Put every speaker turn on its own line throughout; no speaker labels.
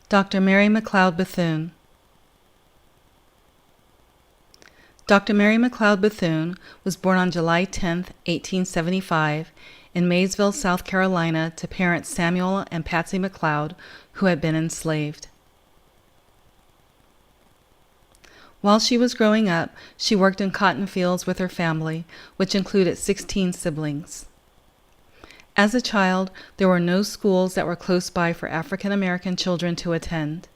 Dr. Mary McLeod Bethune. Dr. Mary McLeod Bethune was born on July 10, 1875, in Maysville, South Carolina, to parents Samuel and Patsy McLeod, who had been enslaved. While she was growing up, she worked in cotton fields with her family, which included 16 siblings. As a child, there were no schools that were close by for African American children to attend.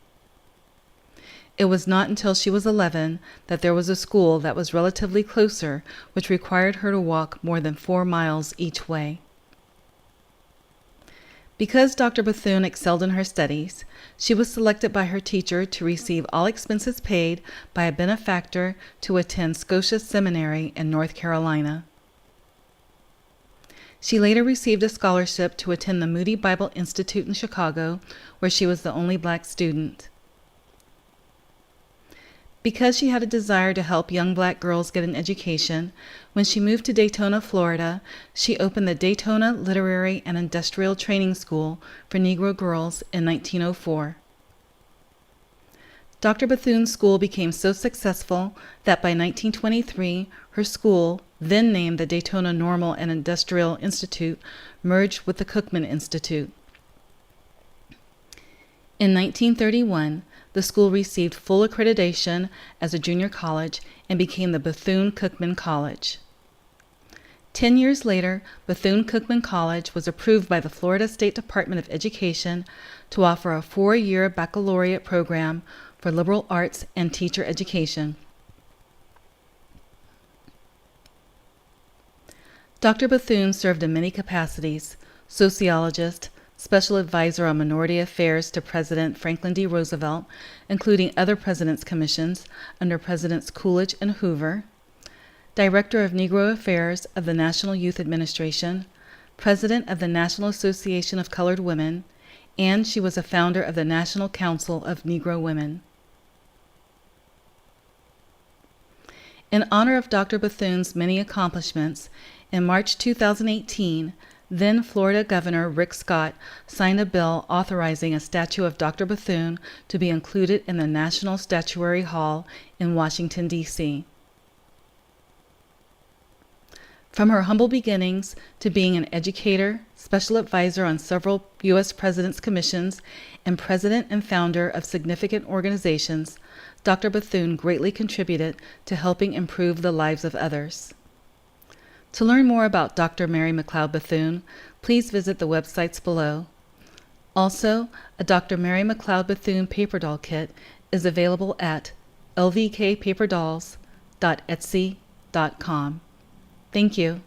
It was not until she was 11 that there was a school that was relatively closer, which required her to walk more than 4 miles each way. Because Dr. Bethune excelled in her studies, she was selected by her teacher to receive all expenses paid by a benefactor to attend Scotia Seminary in North Carolina. She later received a scholarship to attend the Moody Bible Institute in Chicago, where she was the only black student. Because she had a desire to help young black girls get an education, when she moved to Daytona, Florida, she opened the Daytona Literary and Industrial Training School for Negro girls in 1904. Dr. Bethune's school became so successful that by 1923, her school, then named the Daytona Normal and Industrial Institute, merged with the Cookman Institute. In 1931, the school received full accreditation as a junior college and became the Bethune-Cookman College. 10 years later, Bethune-Cookman College was approved by the Florida State Department of Education to offer a 4-year baccalaureate program for liberal arts and teacher education. Dr. Bethune served in many capacities: sociologist, special advisor on minority affairs to President Franklin D. Roosevelt, including other presidents' commissions under Presidents Coolidge and Hoover, Director of Negro Affairs of the National Youth Administration, President of the National Association of Colored Women, and she was a founder of the National Council of Negro Women. In honor of Dr. Bethune's many accomplishments, in March 2018, then Florida Governor Rick Scott signed a bill authorizing a statue of Dr. Bethune to be included in the National Statuary Hall in Washington, D.C. From her humble beginnings to being an educator, special advisor on several U.S. President's commissions, and president and founder of significant organizations, Dr. Bethune greatly contributed to helping improve the lives of others. To learn more about Dr. Mary McLeod Bethune, please visit the websites below. Also, a Dr. Mary McLeod Bethune paper doll kit is available at lvkpaperdolls.etsy.com. Thank you.